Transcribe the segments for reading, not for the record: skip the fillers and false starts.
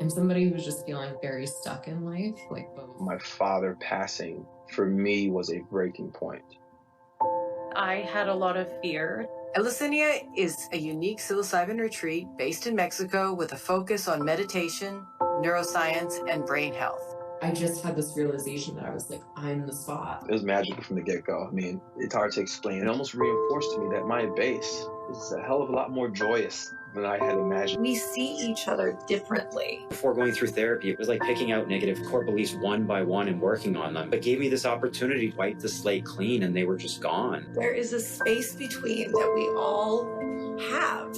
I'm somebody who's just feeling very stuck in life, like both. My father passing for me was a breaking point. I had a lot of fear. Eleusinia is a unique psilocybin retreat based in Mexico with a focus on meditation, neuroscience, and brain health. I just had this realization that I was like, I'm the spot. It was magical from the get-go. I mean, it's hard to explain. It almost reinforced to me that my base is a hell of a lot more joyous than I had imagined. We see each other differently. Before going through therapy, it was like picking out negative core beliefs one by one and working on them. It gave me this opportunity to wipe the slate clean, and they were just gone. There is a space between that we all have,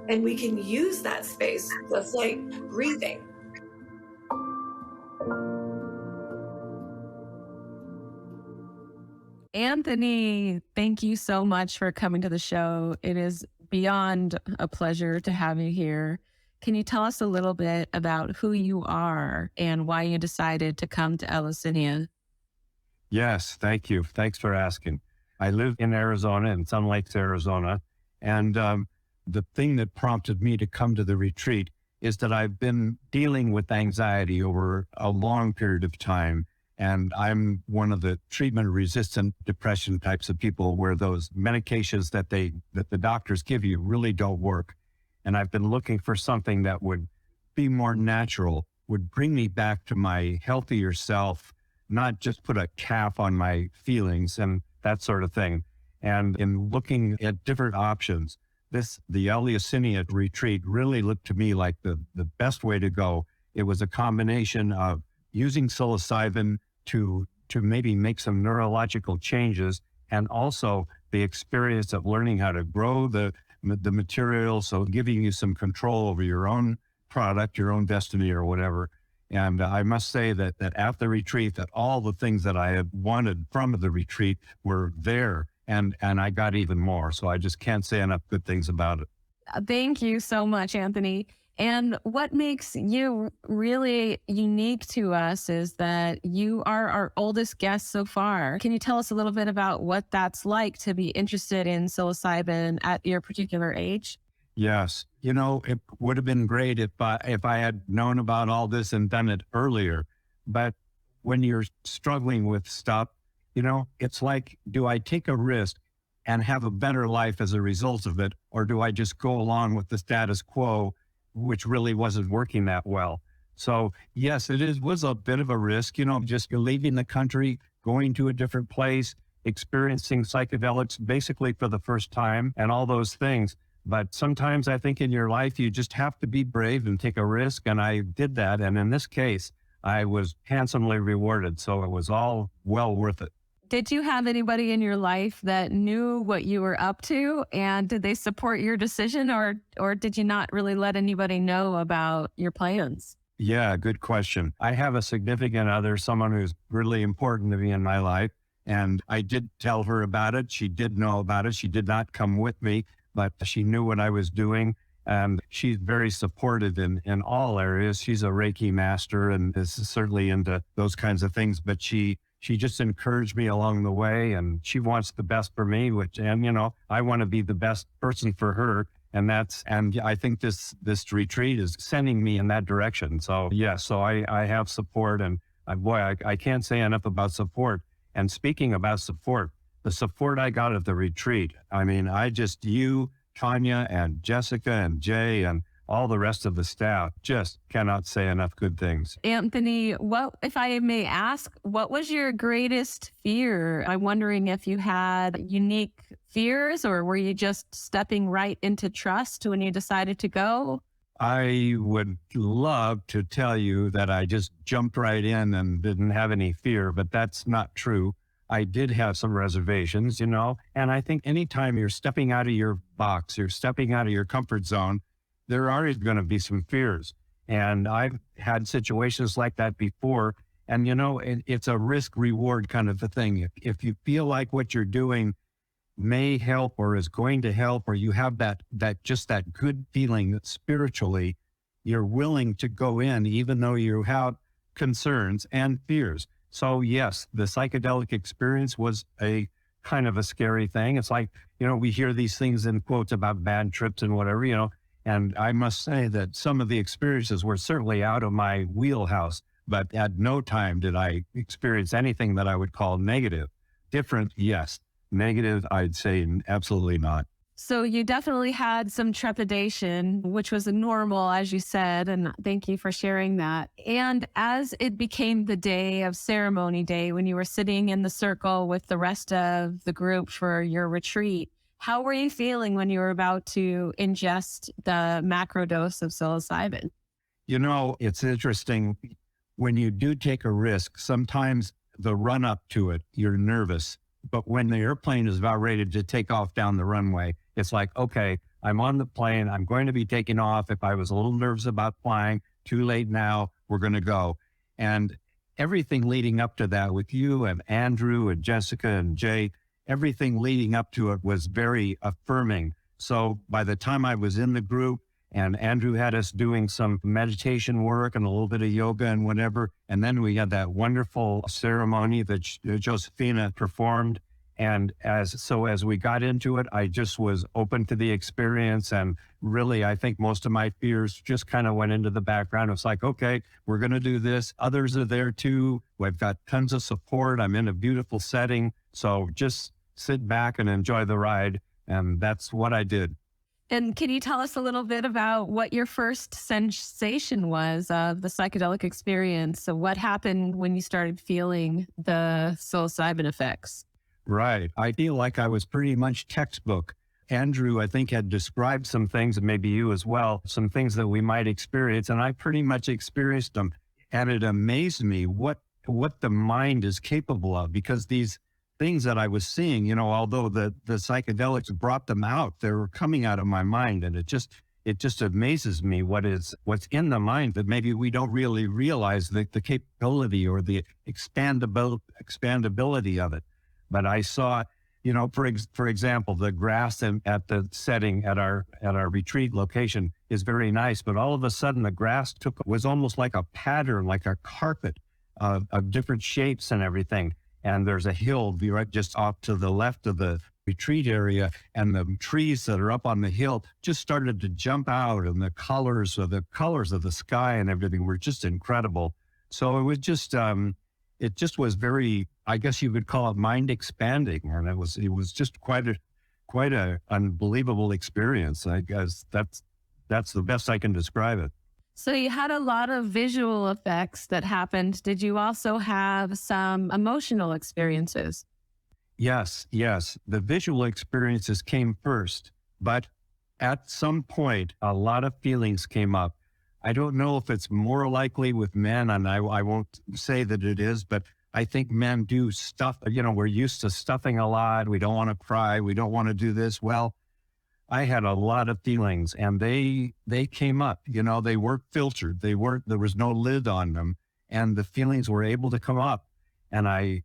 and we can use that space just like breathing. Anthony, thank you so much for coming to the show. It is beyond a pleasure to have you here. Can you tell us a little bit about who you are and why you decided to come to Eleusinia? Yes, thank you. Thanks for asking. I live in Arizona, in Sun Lakes, Arizona. And the thing that prompted me to come to the retreat is that I've been dealing with anxiety over a long period of time. And I'm one of the treatment-resistant depression types of people where those medications that the doctors give you really don't work. And I've been looking for something that would be more natural, would bring me back to my healthier self, not just put a cap on my feelings and that sort of thing. And in looking at different options, the Eleusinia retreat really looked to me like the best way to go. It was a combination of using psilocybin to maybe make some neurological changes, and also the experience of learning how to grow the material, so giving you some control over your own product, your own destiny or whatever. And I must say that at the retreat, that all the things that I had wanted from the retreat were there, and I got even more. So I just can't say enough good things about it. Thank you so much, Anthony. And what makes you really unique to us is that you are our oldest guest so far. Can you tell us a little bit about what that's like to be interested in psilocybin at your particular age? Yes. It would have been great if I had known about all this and done it earlier. But when you're struggling with stuff, it's like, do I take a risk and have a better life as a result of it? Or do I just go along with the status quo, which really wasn't working that well? So yes, was a bit of a risk, just leaving the country, going to a different place, experiencing psychedelics basically for the first time and all those things. But sometimes I think in your life, you just have to be brave and take a risk. And I did that. And in this case, I was handsomely rewarded. So it was all well worth it. Did you have anybody in your life that knew what you were up to, and did they support your decision, or did you not really let anybody know about your plans? Yeah, good question. I have a significant other, someone who's really important to me in my life, and I did tell her about it. She did know about it. She did not come with me, but she knew what I was doing, and she's very supportive in all areas. She's a Reiki master and is certainly into those kinds of things, but she just encouraged me along the way, and she wants the best for me, I want to be the best person for her. And I think this retreat is sending me in that direction. So I have support, and I can't say enough about support. And speaking about support, the support I got at the retreat, you, Tanya and Jessica and Jay and all the rest of the staff just cannot say enough good things. Anthony, if I may ask, what was your greatest fear? I'm wondering if you had unique fears, or were you just stepping right into trust when you decided to go? I would love to tell you that I just jumped right in and didn't have any fear, but that's not true. I did have some reservations, and I think anytime you're stepping out of your box, you're stepping out of your comfort zone, there are going to be some fears. And I've had situations like that before. And, it's a risk reward kind of a thing. If you feel like what you're doing may help or is going to help, or you have that good feeling that spiritually you're willing to go in, even though you have concerns and fears. So yes, the psychedelic experience was a kind of a scary thing. It's like, we hear these things in quotes about bad trips and whatever, And I must say that some of the experiences were certainly out of my wheelhouse, but at no time did I experience anything that I would call negative. Different, yes. Negative, I'd say absolutely not. So you definitely had some trepidation, which was normal, as you said, and thank you for sharing that. And as it became the day of ceremony day, when you were sitting in the circle with the rest of the group for your retreat, how were you feeling when you were about to ingest the macro dose of psilocybin? You know, it's interesting. When you do take a risk, sometimes the run up to it, you're nervous. But when the airplane is about ready to take off down the runway, it's like, okay, I'm on the plane. I'm going to be taking off. If I was a little nervous about flying, too late now, we're going to go. And everything leading up to that with you and Andrew and Jessica and Jay, everything leading up to it was very affirming. So by the time I was in the group and Andrew had us doing some meditation work and a little bit of yoga and whatever, and then we had that wonderful ceremony that Josephina performed. And as we got into it, I just was open to the experience. And really, I think most of my fears just kind of went into the background. It's like, okay, we're going to do this. Others are there too. We've got tons of support. I'm in a beautiful setting. So just sit back and enjoy the ride. And that's what I did. And can you tell us a little bit about what your first sensation was of the psychedelic experience? So what happened when you started feeling the psilocybin effects? Right. I feel like I was pretty much textbook. Andrew, I think, had described some things, and maybe you as well, some things that we might experience. And I pretty much experienced them. And it amazed me what the mind is capable of, because these things that I was seeing, you know, although the psychedelics brought them out, they were coming out of my mind. And it just amazes me what's in the mind that maybe we don't really realize the capability or the expandability of it. But I saw, you know, for example, the grass at the setting at our retreat location is very nice, but all of a sudden the grass was almost like a pattern, like a carpet of different shapes and everything. And there's a hill right just off to the left of the retreat area, and the trees that are up on the hill just started to jump out, and the colors of the sky and everything were just incredible. So it was just was very, I guess you would call it mind expanding. And it was just quite a unbelievable experience. I guess that's the best I can describe it. So you had a lot of visual effects that happened. Did you also have some emotional experiences? Yes. The visual experiences came first, but at some point, a lot of feelings came up. I don't know if it's more likely with men, and I won't say that it is, but I think men do stuff. You know, we're used to stuffing a lot. We don't want to cry. We don't want to do this. Well, I had a lot of feelings, and they came up. You know, they weren't filtered. There was no lid on them, and the feelings were able to come up. And I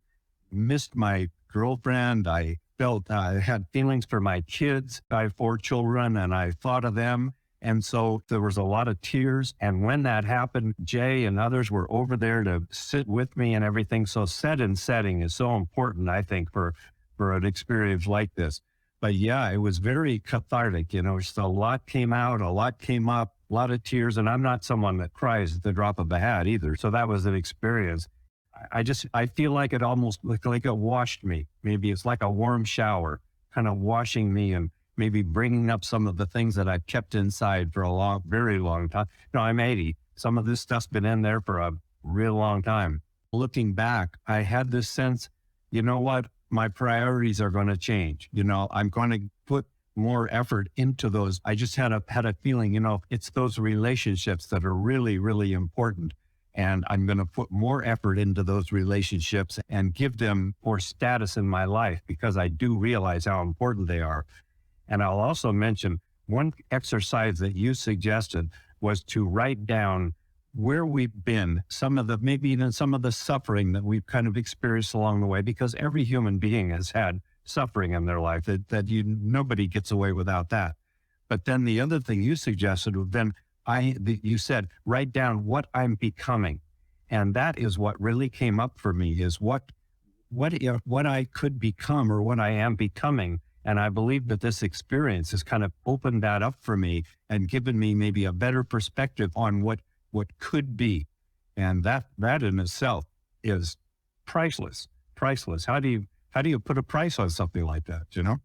missed my girlfriend. I felt I had feelings for my kids. I have 4 children, and I thought of them. And so there was a lot of tears. And when that happened, Jay and others were over there to sit with me and everything. So set and setting is so important, I think, for an experience like this. But yeah, it was very cathartic. You know, just a lot came out, a lot came up, a lot of tears. And I'm not someone that cries at the drop of a hat either. So that was an experience. I feel like it almost like it washed me. Maybe it's like a warm shower, kind of washing me and maybe bringing up some of the things that I've kept inside for a very long time. You know, I'm 80. Some of this stuff's been in there for a real long time. Looking back, I had this sense, you know what? My priorities are going to change. You know, I'm going to put more effort into those. I just had a feeling, you know, it's those relationships that are really, really important. And I'm going to put more effort into those relationships and give them more status in my life, because I do realize how important they are. And I'll also mention one exercise that you suggested was to write down where we've been, maybe even some of the suffering that we've kind of experienced along the way, because every human being has had suffering in their life nobody gets away without that. But then the other thing you suggested was you said, write down what I'm becoming. And that is what really came up for me, is what I could become or what I am becoming. And I believe that this experience has kind of opened that up for me and given me maybe a better perspective on what could be. And that in itself is priceless, priceless. How do you put a price on something like that, you know?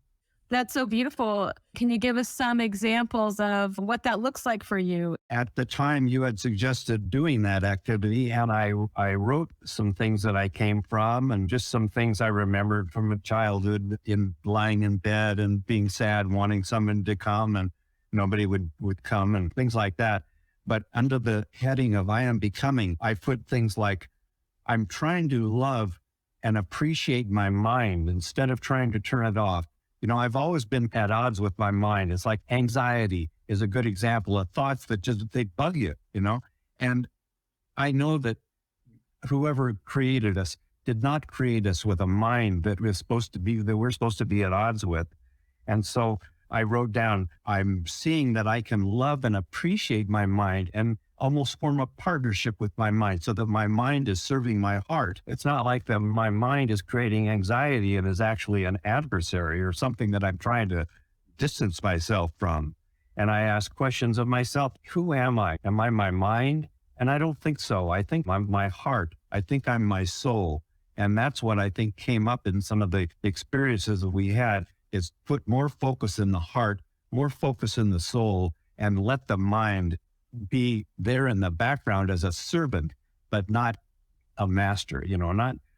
That's so beautiful. Can you give us some examples of what that looks like for you? At the time you had suggested doing that activity, and I wrote some things that I came from and just some things I remembered from a childhood in lying in bed and being sad, wanting someone to come and nobody would come and things like that. But under the heading of I am becoming, I put things like, I'm trying to love and appreciate my mind instead of trying to turn it off. You know, I've always been at odds with my mind. It's like anxiety is a good example of thoughts that just, they bug you, you know? And I know that whoever created us did not create us with a mind that we're supposed to be at odds with. And so I wrote down, I'm seeing that I can love and appreciate my mind and almost form a partnership with my mind so that my mind is serving my heart. It's not like that my mind is creating anxiety and is actually an adversary or something that I'm trying to distance myself from. And I ask questions of myself, who am I? Am I my mind? And I don't think so. I think I'm my heart. I think I'm my soul. And that's what I think came up in some of the experiences that we had, is put more focus in the heart, more focus in the soul, and let the mind be there in the background as a servant, but not a master, you know,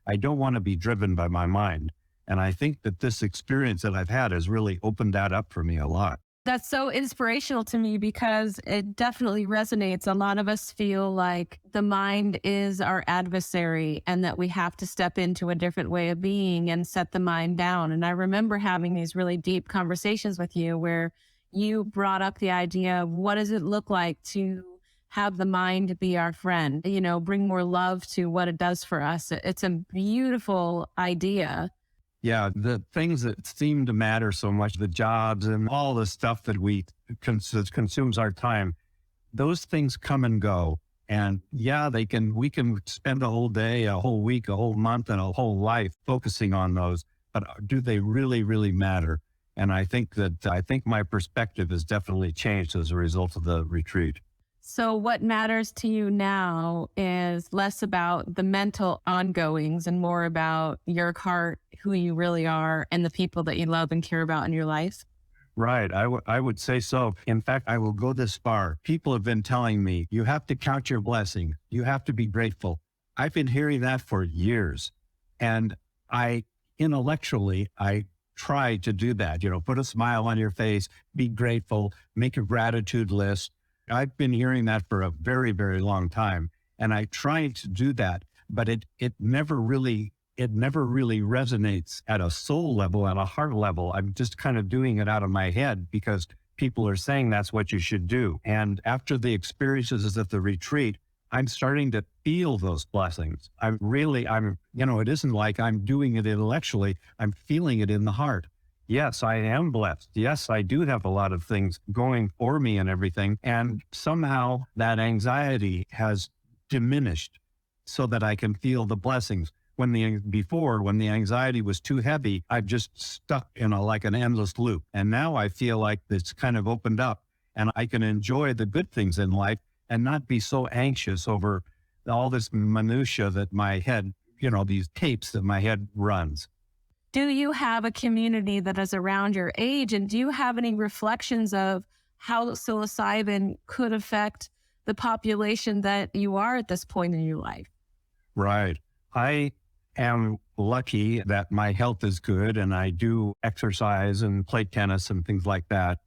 I don't want to be driven by my mind. And I think that this experience that I've had has really opened that up for me a lot. That's so inspirational to me because it definitely resonates. A lot of us feel like the mind is our adversary and that we have to step into a different way of being and set the mind down. And I remember having these really deep conversations with you where you brought up the idea of what does it look like to have the mind be our friend, you know, bring more love to what it does for us. It's a beautiful idea. Yeah, the things that seem to matter so much, the jobs and all the stuff that we consumes our time, those things come and go. And yeah, we can spend a whole day, a whole week, a whole month, and a whole life focusing on those. But do they really, really matter? And I think my perspective has definitely changed as a result of the retreat. So what matters to you now is less about the mental ongoings and more about your heart, who you really are, and the people that you love and care about in your life? Right. I would say so. In fact, I will go this far. People have been telling me, you have to count your blessings. You have to be grateful. I've been hearing that for years. And intellectually, I try to do that, you know, put a smile on your face, be grateful, make a gratitude list. I've been hearing that for a very, very long time. And I try to do that, but it never really resonates at a soul level, at a heart level. I'm just kind of doing it out of my head because people are saying that's what you should do. And after the experiences at the retreat, I'm starting to feel those blessings. It isn't like I'm doing it intellectually. I'm feeling it in the heart. Yes, I am blessed. Yes, I do have a lot of things going for me and everything. And somehow that anxiety has diminished so that I can feel the blessings. When the anxiety was too heavy, I just stuck in like an endless loop. And now I feel like it's kind of opened up and I can enjoy the good things in life and not be so anxious over all this minutia that my head, these tapes that my head runs. Do you have a community that is around your age? And do you have any reflections of how psilocybin could affect the population that you are at this point in your life? Right. I am lucky that my health is good and I do exercise and play tennis and things like that.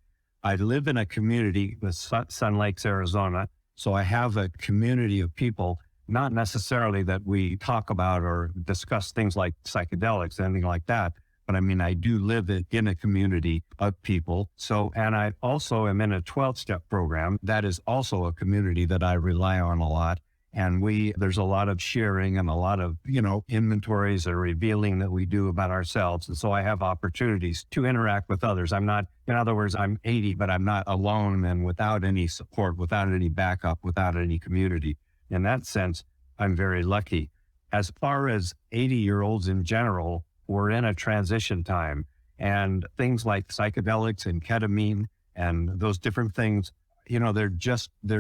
I live in a community with Sun Lakes, Arizona. So I have a community of people, not necessarily that we talk about or discuss things like psychedelics, anything like that. But I mean, I do live in a community of people. So, and I also am in a 12-step program. That is also a community that I rely on a lot. And there's a lot of sharing and a lot of, inventories or revealing that we do about ourselves. And so I have opportunities to interact with others. I'm not, in other words, I'm 80, but I'm not alone and without any support, without any backup, without any community. In that sense, I'm very lucky. As far as 80-year-olds in general, we're in a transition time. And things like psychedelics and ketamine and those different things, they're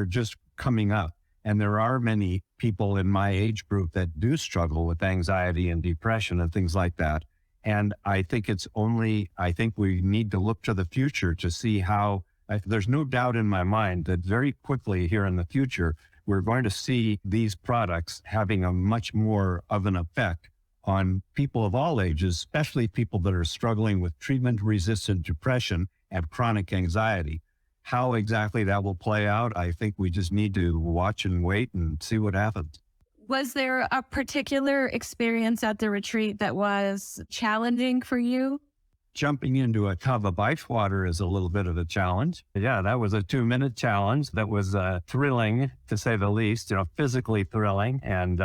just coming up. And there are many people in my age group that do struggle with anxiety and depression and things like that. And I think I think we need to look to the future to see how, there's no doubt in my mind that very quickly here in the future, we're going to see these products having a much more of an effect on people of all ages, especially people that are struggling with treatment-resistant depression and chronic anxiety. How exactly that will play out, I think we just need to watch and wait and see what happens. Was there a particular experience at the retreat that was challenging for you? Jumping into a tub of ice water is a little bit of a challenge. Yeah, that was a 2-minute challenge that was thrilling, to say the least, physically thrilling and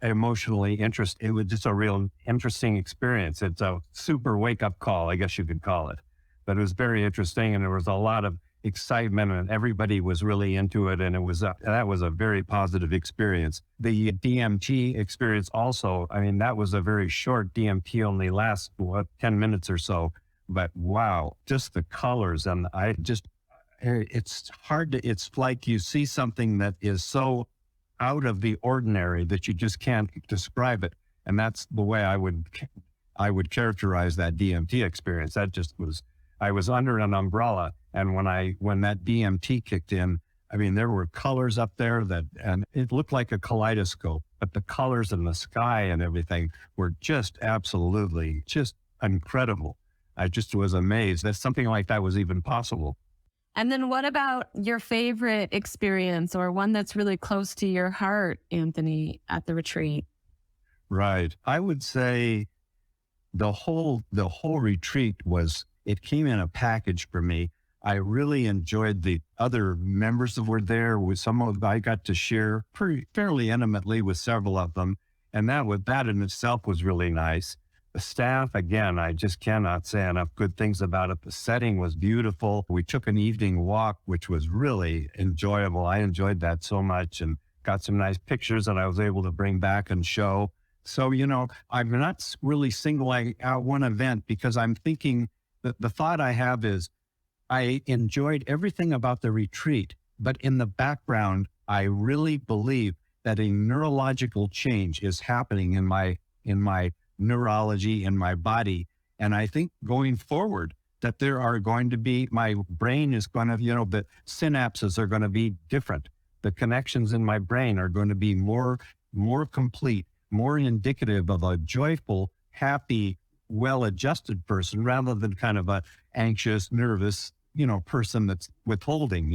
emotionally interesting. It was just a real interesting experience. It's a super wake-up call, I guess you could call it. But it was very interesting, and there was a lot of excitement, and everybody was really into it, and that was a very positive experience. The DMT experience also, that was a very short DMT, only lasts 10 minutes or so, but wow, just the colors, and it's like you see something that is so out of the ordinary that you just can't describe it, and that's the way I would characterize that DMT experience. I was under an umbrella, and when that DMT kicked in, there were colors up there and it looked like a kaleidoscope, but the colors in the sky and everything were just absolutely just incredible. I just was amazed that something like that was even possible. And then what about your favorite experience or one that's really close to your heart, Anthony, at the retreat? Right. I would say the whole retreat it came in a package for me. I really enjoyed the other members that were there. I got to share fairly intimately with several of them. And that in itself was really nice. The staff, again, I just cannot say enough good things about it. The setting was beautiful. We took an evening walk, which was really enjoyable. I enjoyed that so much and got some nice pictures that I was able to bring back and show. So, I'm not really singling out one event because I'm thinking that the thought I have is I enjoyed everything about the retreat, but in the background, I really believe that a neurological change is happening in my neurology, in my body. And I think going forward that there are going to be, my brain is going to, the synapses are going to be different. The connections in my brain are going to be more complete, more indicative of a joyful, happy, well-adjusted person rather than kind of a anxious, nervous, person that's withholding,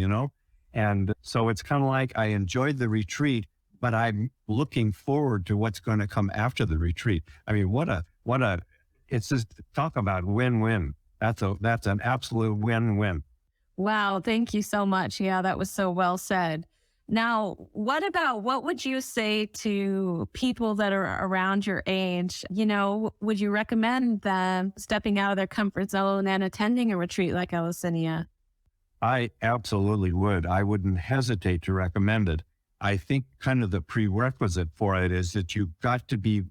And so it's kind of like I enjoyed the retreat, but I'm looking forward to what's going to come after the retreat. It's just talk about win-win. That's an absolute win-win. Wow. Thank you so much. Yeah, that was so well said. Now, what would you say to people that are around your age? Would you recommend them stepping out of their comfort zone and attending a retreat like Eleusinia? I absolutely would. I wouldn't hesitate to recommend it. I think kind of the prerequisite for it is that you've got to be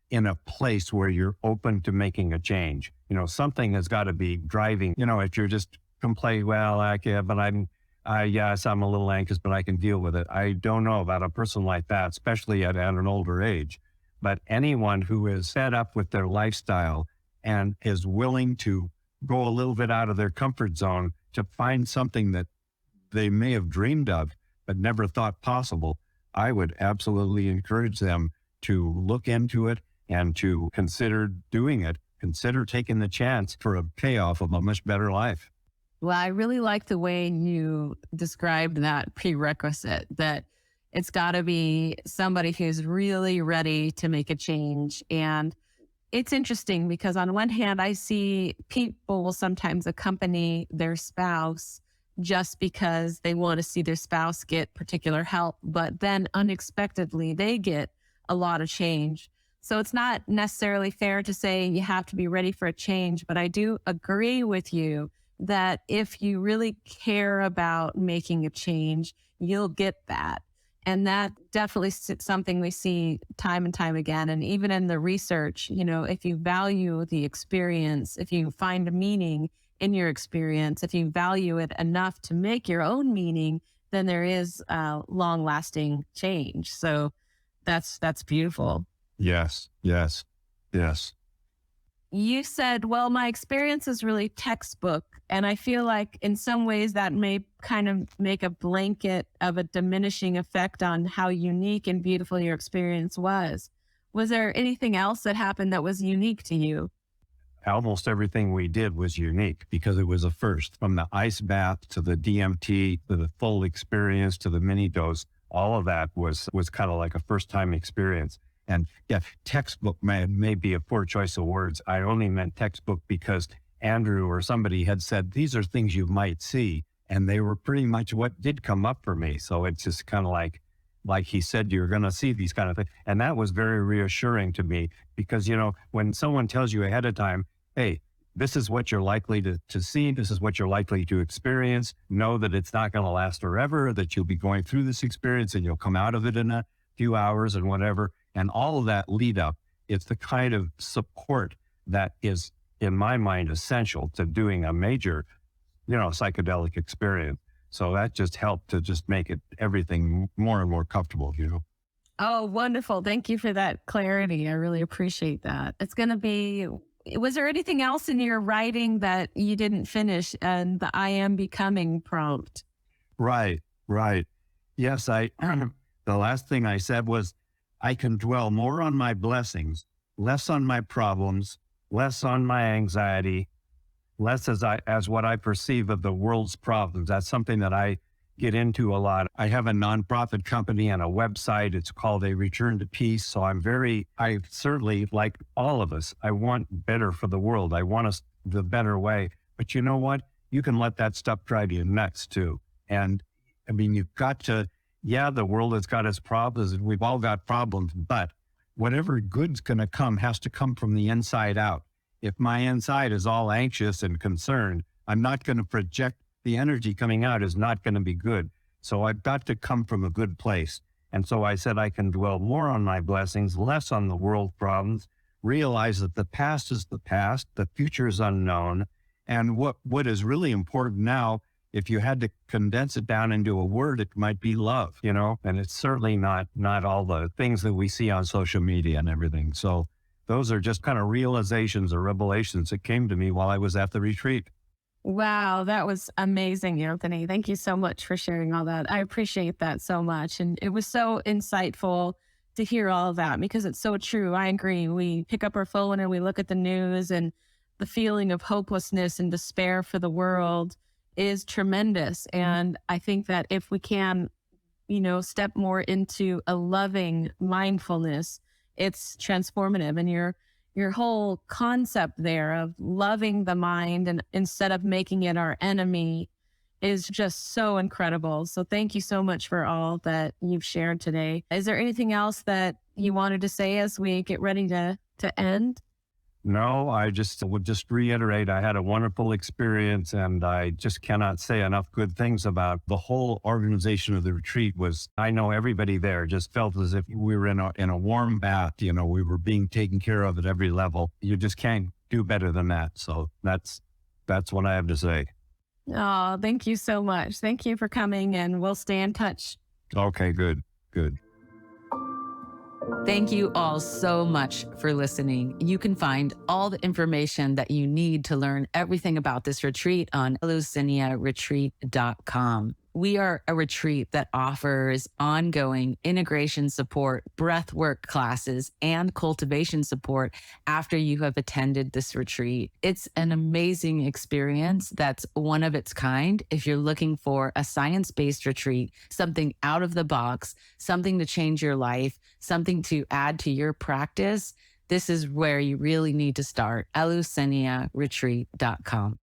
in a place where you're open to making a change. Something has got to be driving, if you're just complaining, yes, I'm a little anxious, but I can deal with it. I don't know about a person like that, especially at an older age. But anyone who is fed up with their lifestyle and is willing to go a little bit out of their comfort zone to find something that they may have dreamed of, but never thought possible, I would absolutely encourage them to look into it and to consider doing it, consider taking the chance for a payoff of a much better life. Well, I really like the way you described that prerequisite, that it's got to be somebody who's really ready to make a change. And it's interesting because on one hand, I see people will sometimes accompany their spouse just because they want to see their spouse get particular help, but then unexpectedly they get a lot of change. So it's not necessarily fair to say you have to be ready for a change, but I do agree with you that if you really care about making a change, you'll get that. And that definitely is something we see time and time again. And even in the research, if you value the experience, if you find a meaning in your experience, if you value it enough to make your own meaning, then there is long lasting change. So that's beautiful. Yes, yes, yes. You said, well, my experience is really textbook. And I feel like in some ways that may kind of make a blanket of a diminishing effect on how unique and beautiful your experience was. Was there anything else that happened that was unique to you? Almost everything we did was unique because it was a first. From the ice bath to the DMT to the full experience to the mini dose, all of that was kind of like a first time experience. And yeah, textbook may be a poor choice of words. I only meant textbook because Andrew or somebody had said, these are things you might see. And they were pretty much what did come up for me. So it's just kind of like he said, you're going to see these kind of things. And that was very reassuring to me because, when someone tells you ahead of time, hey, this is what you're likely to see. This is what you're likely to experience. Know that it's not going to last forever, that you'll be going through this experience and you'll come out of it in a few hours and whatever. And all of that lead up, it's the kind of support that is, in my mind, essential to doing a major, psychedelic experience. So that just helped to just make everything more and more comfortable, Oh, wonderful. Thank you for that clarity. I really appreciate that. Was there anything else in your writing that you didn't finish and the I am becoming prompt? Right. Yes, the last thing I said was, I can dwell more on my blessings, less on my problems, less on my anxiety, less as what I perceive of the world's problems. That's something that I get into a lot. I have a nonprofit company and a website. It's called A Return to Peace. So I certainly, like all of us, I want better for the world. I want us the better way. But you know what? You can let that stuff drive you nuts too. And I mean, you've got to, the world has got its problems and we've all got problems, but whatever good's going to come has to come from the inside out. If my inside is all anxious and concerned, I'm not going to project. The energy coming out is not going to be good. So I've got to come from a good place. And so I said, I can dwell more on my blessings, less on the world problems, realize that the past is the past, the future is unknown. And what is really important now, if you had to condense it down into a word, it might be love, and it's certainly not all the things that we see on social media and everything. So those are just kind of realizations or revelations that came to me while I was at the retreat. Wow, that was amazing, Anthony. Thank you so much for sharing all that. I appreciate that so much. And it was so insightful to hear all of that because it's so true. I agree. We pick up our phone and we look at the news and the feeling of hopelessness and despair for the world is tremendous. And I think that if we can, step more into a loving mindfulness, it's transformative. And your whole concept there of loving the mind and instead of making it our enemy is just so incredible. So thank you so much for all that you've shared today. Is there anything else that you wanted to say as we get ready to end? No, I would just reiterate, I had a wonderful experience and I just cannot say enough good things about the whole organization of the retreat. I know everybody there just felt as if we were in a warm bath, we were being taken care of at every level. You just can't do better than that. So that's what I have to say. Oh, thank you so much. Thank you for coming and we'll stay in touch. Okay, good. Thank you all so much for listening. You can find all the information that you need to learn everything about this retreat on EleusiniaRetreat.com. We are a retreat that offers ongoing integration support, breathwork classes, and cultivation support after you have attended this retreat. It's an amazing experience that's one of its kind. If you're looking for a science-based retreat, something out of the box, something to change your life, something to add to your practice, this is where you really need to start, EleusiniaRetreat.com.